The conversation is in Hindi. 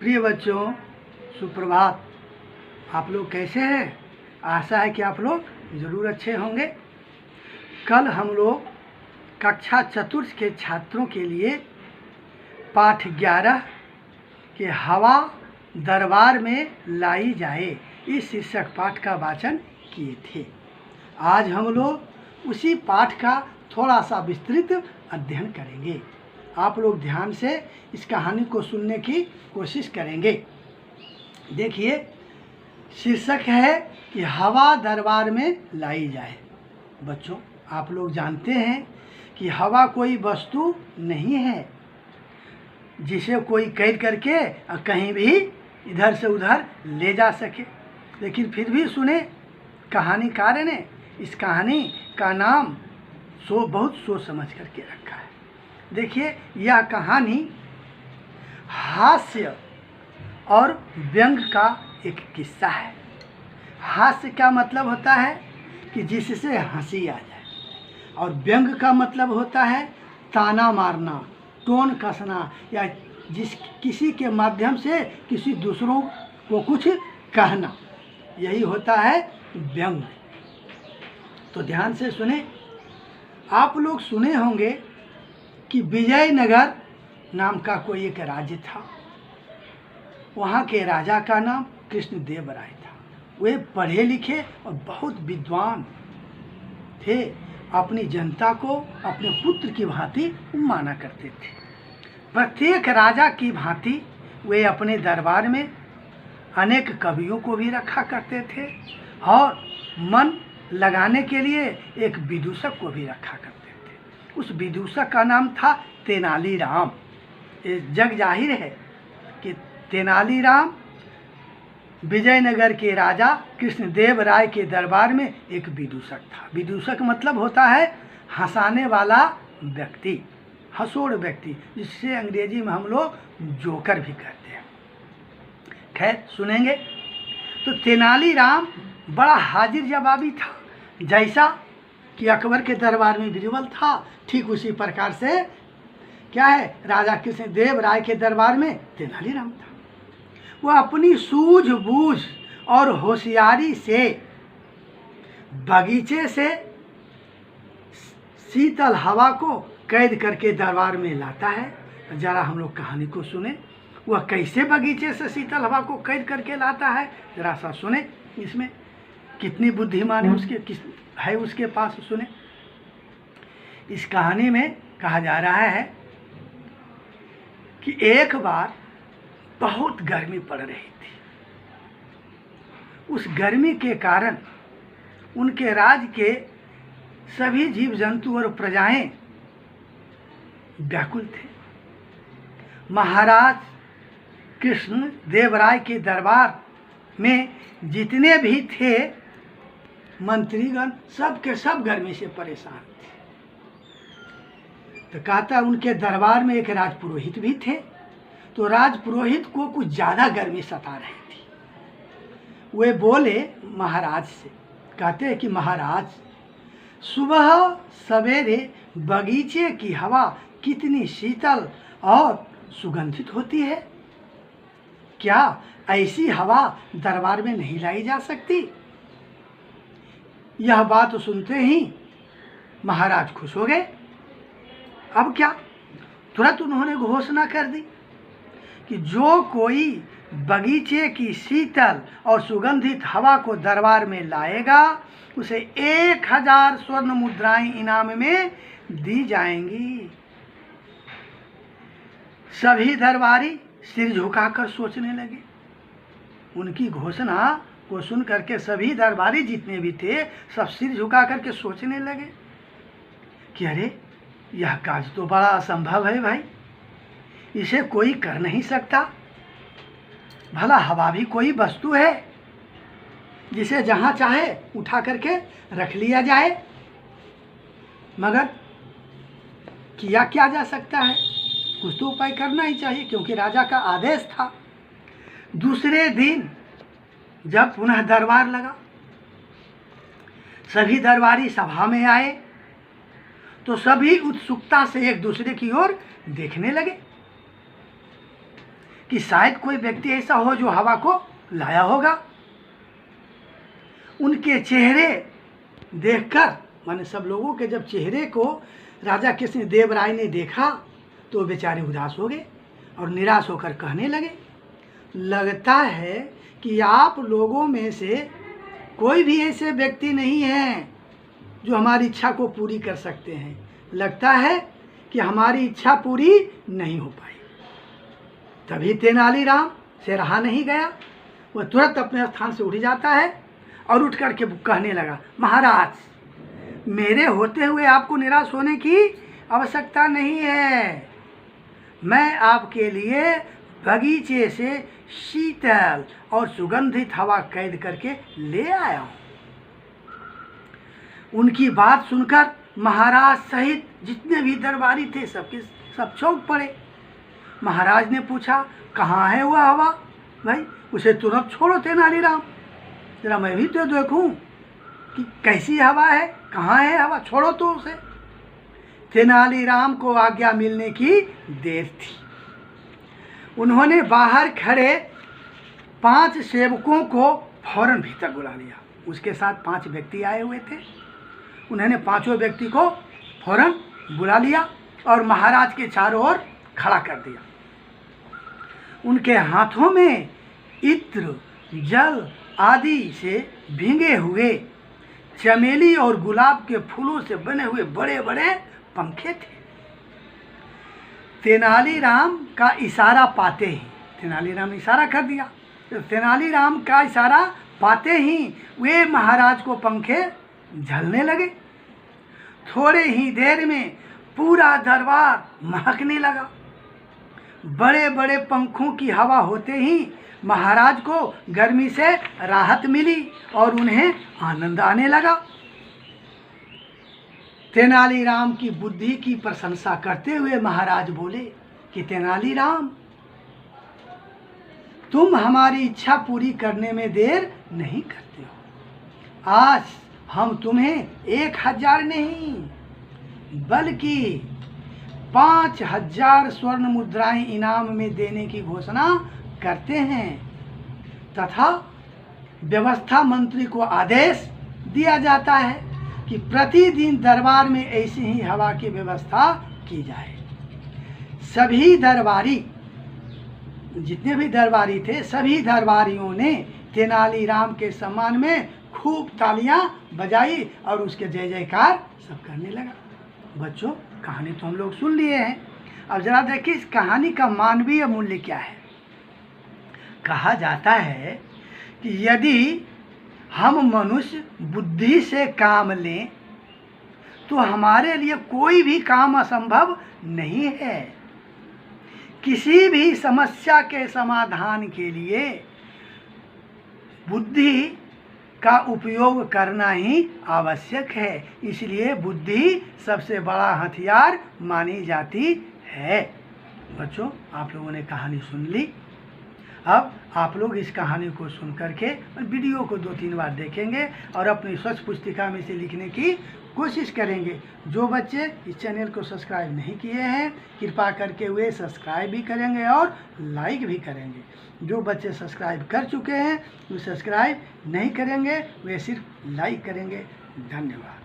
प्रिय बच्चों, सुप्रभात। आप लोग कैसे हैं? आशा है कि आप लोग ज़रूर अच्छे होंगे। कल हम लोग कक्षा चतुर्थ के छात्रों के लिए पाठ 11 के हवा दरबार में लाई जाए इस शीर्षक पाठ का वाचन किए थे। आज हम लोग उसी पाठ का थोड़ा सा विस्तृत अध्ययन करेंगे। आप लोग ध्यान से इस कहानी को सुनने की कोशिश करेंगे। देखिए, शीर्षक है कि हवा दरबार में लाई जाए। बच्चों, आप लोग जानते हैं कि हवा कोई वस्तु नहीं है जिसे कोई कैद करके कहीं भी इधर से उधर ले जा सके। लेकिन फिर भी सुने, कहानीकार ने इस कहानी का नाम बहुत सोच समझ करके रखा है। देखिए, यह कहानी हास्य और व्यंग का एक किस्सा है। हास्य का मतलब होता है कि जिससे हंसी आ जाए, और व्यंग का मतलब होता है ताना मारना, टोन कसना, या किसी के माध्यम से किसी दूसरों को कुछ कहना, यही होता है व्यंग। तो ध्यान से सुने। आप लोग सुने होंगे कि विजयनगर नाम का कोई एक राज्य था। वहाँ के राजा का नाम कृष्णदेव राय था। वे पढ़े लिखे और बहुत विद्वान थे। अपनी जनता को अपने पुत्र की भांति माना करते थे। प्रत्येक राजा की भांति वे अपने दरबार में अनेक कवियों को भी रखा करते थे, और मन लगाने के लिए एक विदूषक को भी रखा करते थे। उस विदूषक का नाम था तेनालीराम। ये जग जाहिर है कि तेनालीराम विजयनगर के राजा कृष्णदेव राय के दरबार में एक विदूषक था। विदूषक मतलब होता है हंसाने वाला व्यक्ति, हंसोड़ व्यक्ति, जिससे अंग्रेजी में हम लोग जोकर भी कहते हैं। खैर, सुनेंगे। तो तेनालीराम बड़ा हाजिर जवाबी था। जैसा कि अकबर के दरबार में बीरबल था, ठीक उसी प्रकार से क्या है, राजा कृष्णदेव राय के दरबार में तेनालीराम था। वह अपनी सूझबूझ और होशियारी से बगीचे से शीतल हवा को कैद करके दरबार में लाता है। जरा हम लोग कहानी को सुने। वह कैसे बगीचे से शीतल हवा को कैद करके लाता है, जरा सा सुने। इसमें कितनी बुद्धिमान है उसके पास, सुने। इस कहानी में कहा जा रहा है कि एक बार बहुत गर्मी पड़ रही थी। उस गर्मी के कारण उनके राज्य के सभी जीव जंतु और प्रजाएं व्याकुल थे। महाराज कृष्ण देव राय के दरबार में जितने भी थे मंत्रीगण, सब के सब गर्मी से परेशान थे। तो कहता, उनके दरबार में एक राजपुरोहित भी थे। तो राजपुरोहित को कुछ ज़्यादा गर्मी सता रही थी। वे बोले महाराज से, कहते हैं कि महाराज, सुबह सवेरे बगीचे की हवा कितनी शीतल और सुगंधित होती है। क्या ऐसी हवा दरबार में नहीं लाई जा सकती? यह बात सुनते ही महाराज खुश हो गए। अब क्या, तुरंत उन्होंने घोषणा कर दी कि जो कोई बगीचे की शीतल और सुगंधित हवा को दरबार में लाएगा, उसे 1000 स्वर्ण मुद्राएं इनाम में दी जाएंगी। सभी दरबारी सिर झुकाकर सोचने लगे। उनकी घोषणा को सुन करके सभी दरबारी जितने भी थे, सब सिर झुका करके सोचने लगे कि अरे, यह कार्य तो बड़ा असंभव है भाई, इसे कोई कर नहीं सकता। भला हवा भी कोई वस्तु है जिसे जहाँ चाहे उठा करके रख लिया जाए? मगर किया क्या जा सकता है? कुछ तो उपाय करना ही चाहिए, क्योंकि राजा का आदेश था। दूसरे दिन जब पुनः दरबार लगा, सभी दरबारी सभा में आए, तो सभी उत्सुकता से एक दूसरे की ओर देखने लगे कि शायद कोई व्यक्ति ऐसा हो जो हवा को लाया होगा। उनके चेहरे देखकर, माने सब लोगों के जब चेहरे को राजा कृष्णदेव राय ने देखा तो बेचारे उदास हो गए और निराश होकर कहने लगे, लगता है कि आप लोगों में से कोई भी ऐसे व्यक्ति नहीं है जो हमारी इच्छा को पूरी कर सकते हैं। लगता है कि हमारी इच्छा पूरी नहीं हो पाई। तभी तेनालीराम से रहा नहीं गया, वह तुरंत अपने स्थान से उठ जाता है और उठ करके कहने लगा, महाराज, मेरे होते हुए आपको निराश होने की आवश्यकता नहीं है। मैं आपके लिए बगीचे से शीतल और सुगंधित हवा कैद करके ले आया हूँ। उनकी बात सुनकर महाराज सहित जितने भी दरबारी थे सब चौंक पड़े। महाराज ने पूछा, कहाँ है वह हवा? भाई उसे तुरंत छोड़ो तेनालीराम, जरा मैं भी तो देखूं कि कैसी हवा है, कहाँ है हवा, छोड़ो तो उसे। तेनालीराम को आज्ञा मिलने की देर थी। उन्होंने बाहर खड़े 5 सेवकों को फौरन भीतर बुला लिया। उसके साथ 5 व्यक्ति आए हुए थे। उन्होंने 5 व्यक्ति को फौरन बुला लिया और महाराज के चारों ओर खड़ा कर दिया। उनके हाथों में इत्र, जल आदि से भींगे हुए चमेली और गुलाब के फूलों से बने हुए बड़े बड़े पंखे थे। तेनालीराम का इशारा पाते ही, तेनालीराम ने इशारा कर दिया, तो तेनालीराम का इशारा पाते ही वे महाराज को पंखे झलने लगे। थोड़े ही देर में पूरा दरबार महकने लगा। बड़े बड़े पंखों की हवा होते ही महाराज को गर्मी से राहत मिली और उन्हें आनंद आने लगा। तेनालीराम की बुद्धि की प्रशंसा करते हुए महाराज बोले कि तेनालीराम, तुम हमारी इच्छा पूरी करने में देर नहीं करते हो। आज हम तुम्हें 1000 नहीं बल्कि 5000 स्वर्ण मुद्राएं इनाम में देने की घोषणा करते हैं तथा व्यवस्था मंत्री को आदेश दिया जाता है कि प्रतिदिन दरबार में ऐसी ही हवा की व्यवस्था की जाए। सभी दरबारी, जितने भी दरबारी थे, सभी दरबारियों ने तेनालीराम के सम्मान में खूब तालियां बजाई और उसके जय जयकार सब करने लगा। बच्चों, कहानी तो हम लोग सुन लिए हैं। अब जरा देखिए इस कहानी का मानवीय मूल्य क्या है। कहा जाता है कि यदि हम मनुष्य बुद्धि से काम लें तो हमारे लिए कोई भी काम असंभव नहीं है। किसी भी समस्या के समाधान के लिए बुद्धि का उपयोग करना ही आवश्यक है। इसलिए बुद्धि सबसे बड़ा हथियार मानी जाती है। बच्चों, आप लोगों ने कहानी सुन ली। अब आप लोग इस कहानी को सुन करके वीडियो को 2-3 बार देखेंगे और अपनी स्वच्छ पुस्तिका में से लिखने की कोशिश करेंगे। जो बच्चे इस चैनल को सब्सक्राइब नहीं किए हैं, कृपा करके वे सब्सक्राइब भी करेंगे और लाइक भी करेंगे। जो बच्चे सब्सक्राइब कर चुके हैं वो सब्सक्राइब नहीं करेंगे, वे सिर्फ लाइक करेंगे। धन्यवाद।